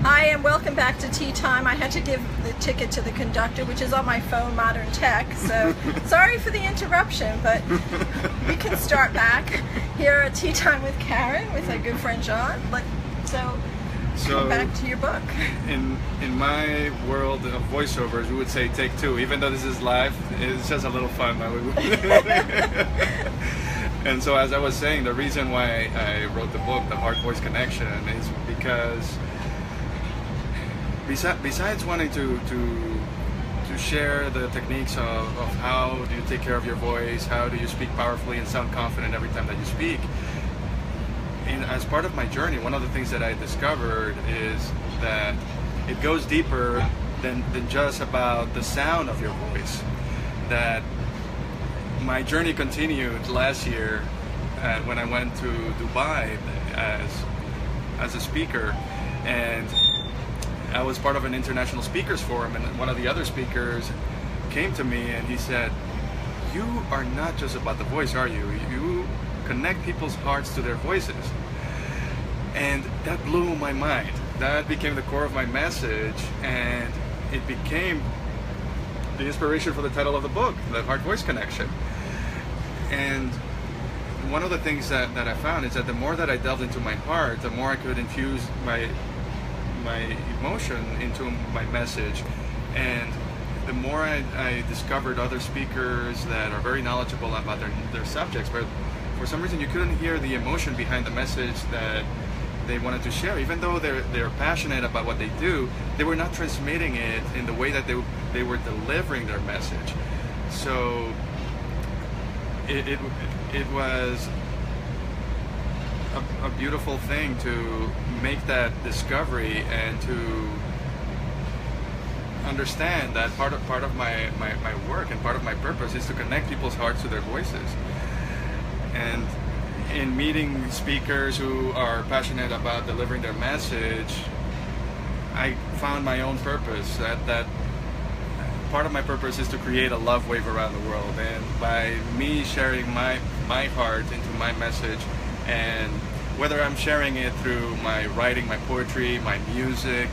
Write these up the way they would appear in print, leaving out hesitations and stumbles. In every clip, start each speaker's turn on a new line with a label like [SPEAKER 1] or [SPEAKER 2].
[SPEAKER 1] Hi, and welcome back to Tea Time. I had to give the ticket to the conductor, which is on my phone, Modern Tech, so sorry for the interruption, but we can start back here at Tea Time with Karen, with our good friend John. So come back to your book.
[SPEAKER 2] In my world of voiceovers, we would say take two, even though this is live, it's just a little fun. And so as I was saying, the reason why I wrote the book, The Heart-Voice Connection, is because besides wanting to share the techniques of how do you take care of your voice, how do you speak powerfully and sound confident every time that you speak, as part of my journey, one of the things that I discovered is that it goes deeper than just about the sound of your voice. That my journey continued last year when I went to Dubai as a speaker, and I was part of an international speakers forum, and one of the other speakers came to me and he said, "You are not just about the voice, are you? You connect people's hearts to their voices." And that blew my mind. That became the core of my message, and it became the inspiration for the title of the book, The Heart-Voice Connection. And one of the things that I found is that the more that I delved into my heart, the more I could infuse my emotion into my message, and the more I discovered other speakers that are very knowledgeable about their subjects, but for some reason you couldn't hear the emotion behind the message that they wanted to share. Even though they're passionate about what they do, they were not transmitting it in the way that they were delivering their message. So it was a beautiful thing to make that discovery and to understand that part of my work and part of my purpose is to connect people's hearts to their voices. And in meeting speakers who are passionate about delivering their message, I found my own purpose. That part of my purpose is to create a love wave around the world, and by me sharing my heart into my message, and whether I'm sharing it through my writing, my poetry, my music,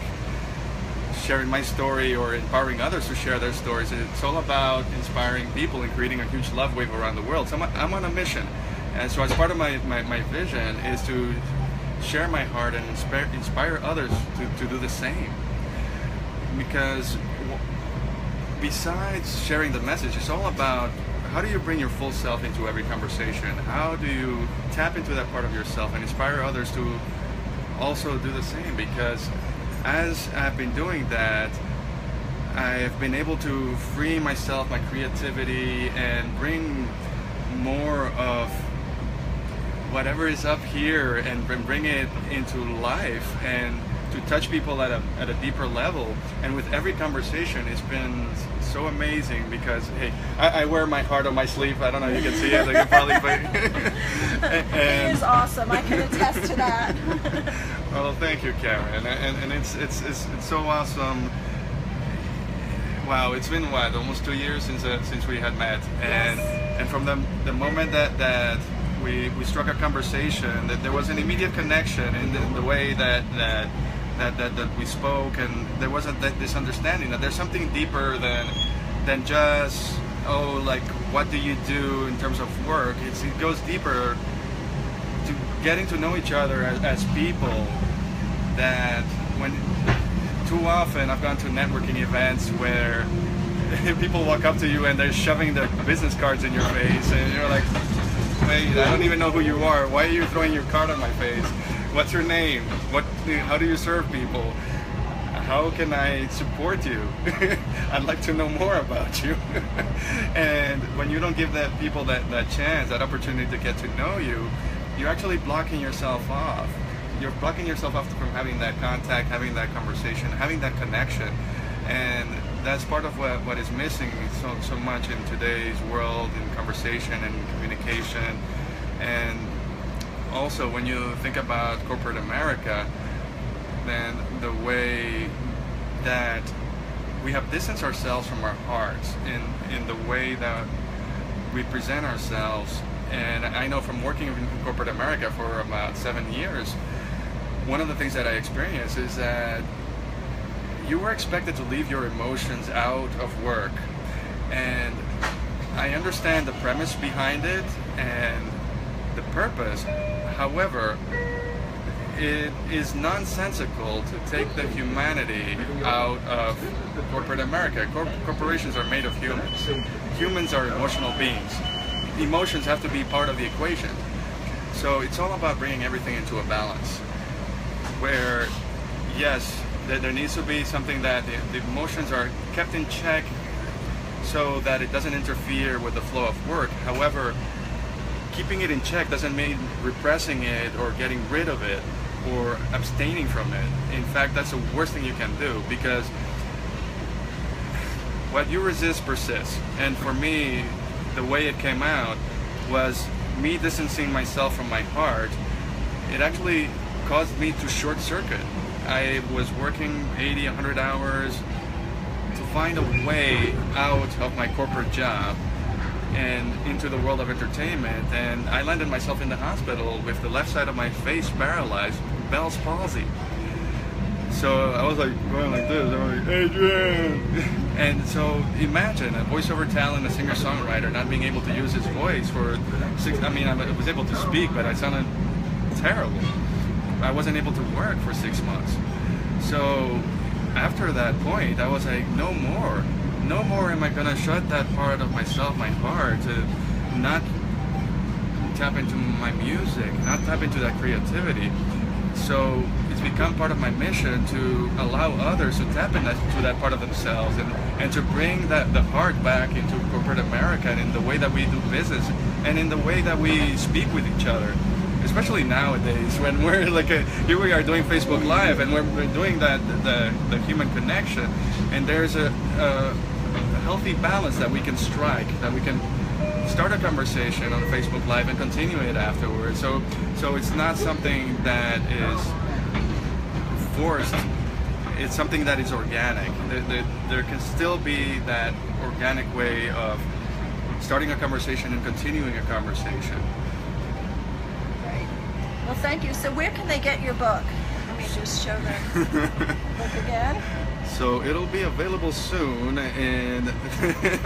[SPEAKER 2] sharing my story, or empowering others to share their stories, it's all about inspiring people and creating a huge love wave around the world. So I'm on a mission, and so as part of my vision is to share my heart and inspire others to do the same. Because besides sharing the message, it's all about how do you bring your full self into every conversation? How do you tap into that part of yourself and inspire others to also do the same? Because as I've been doing that, I've been able to free myself, my creativity, and bring more of whatever is up here and bring it into life and to touch people at a deeper level. And with every conversation, it's been so amazing because, hey, I wear my heart on my sleeve. I don't know if you can see it. I can probably
[SPEAKER 1] it is awesome. I can attest to that.
[SPEAKER 2] Well, thank you, Karen. And it's so awesome. Wow, it's been what, almost 2 years since we had met, and from the moment that we struck a conversation, that there was an immediate connection in the way that we spoke, and there wasn't this understanding that there's something deeper than just, oh, like, what do you do in terms of work. It goes deeper to getting to know each other as people. That when too often I've gone to networking events where people walk up to you and they're shoving their business cards in your face, and you're like, wait, I don't even know who you are. Why are you throwing your card on my face? What's your name? How do you serve people? How can I support you? I'd like to know more about you. And when you don't give people that chance, that opportunity to get to know you, you're actually blocking yourself off. You're blocking yourself off from having that contact, having that conversation, having that connection. And that's part of what is missing so much in today's world, in conversation and communication. And also, when you think about corporate America, then the way that we have distanced ourselves from our hearts in the way that we present ourselves. And I know from working in corporate America for about 7 years, one of the things that I experienced is that you were expected to leave your emotions out of work. And I understand the premise behind it and the purpose. However, it is nonsensical to take the humanity out of corporate America. Corporations are made of humans. Humans are emotional beings. Emotions have to be part of the equation. So it's all about bringing everything into a balance, where yes, there needs to be something that the emotions are kept in check so that it doesn't interfere with the flow of work. However, keeping it in check doesn't mean repressing it or getting rid of it or abstaining from it. In fact, that's the worst thing you can do, because what you resist persists. And for me, the way it came out was me distancing myself from my heart. It actually caused me to short circuit. I was working 80, 100 hours to find a way out of my corporate job and into the world of entertainment, and I landed myself in the hospital with the left side of my face paralyzed, Bell's palsy. So I was like going like this, I was like, Adrian! And so imagine a voiceover talent, a singer-songwriter, not being able to use his voice for I was able to speak, but I sounded terrible. I wasn't able to work for 6 months. So after that point, I was like, no more am I gonna shut that part of myself, my heart, to not tap into my music, not tap into that creativity. So it's become part of my mission to allow others to tap into that part of themselves and to bring the heart back into corporate America, and in the way that we do business and in the way that we speak with each other. Especially nowadays, when we're like here we are doing Facebook Live, and we're doing the human connection, and there's a healthy balance that we can strike, that we can start a conversation on Facebook Live and continue it afterwards. So it's not something that is forced. It's something that is organic. There can still be that organic way of starting a conversation and continuing a conversation.
[SPEAKER 1] Well, thank you. So where can they get your book? Let me just show them the book again.
[SPEAKER 2] So it'll be available soon, and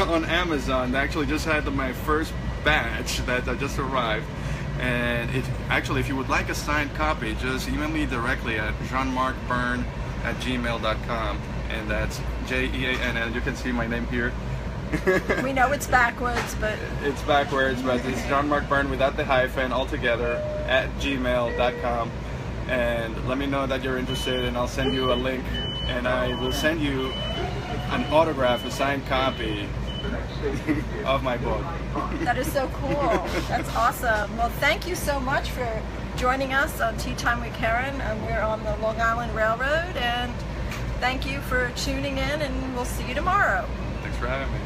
[SPEAKER 2] on Amazon. I actually just had my first batch that just arrived. And if you would like a signed copy, just email me directly at jeanmarcbyrne@gmail.com, and that's JEANN. You can see my name here.
[SPEAKER 1] We know it's backwards, but
[SPEAKER 2] it's backwards, but it's John Mark Byrne without the hyphen, altogether, @gmail.com. And let me know that you're interested, and I'll send you a link, and I will send you an autograph, a signed copy of my book.
[SPEAKER 1] That is so cool. That's awesome. Well, thank you so much for joining us on Tea Time with Karen. We're on the Long Island Railroad, and thank you for tuning in, and we'll see you tomorrow.
[SPEAKER 2] Thanks for having me.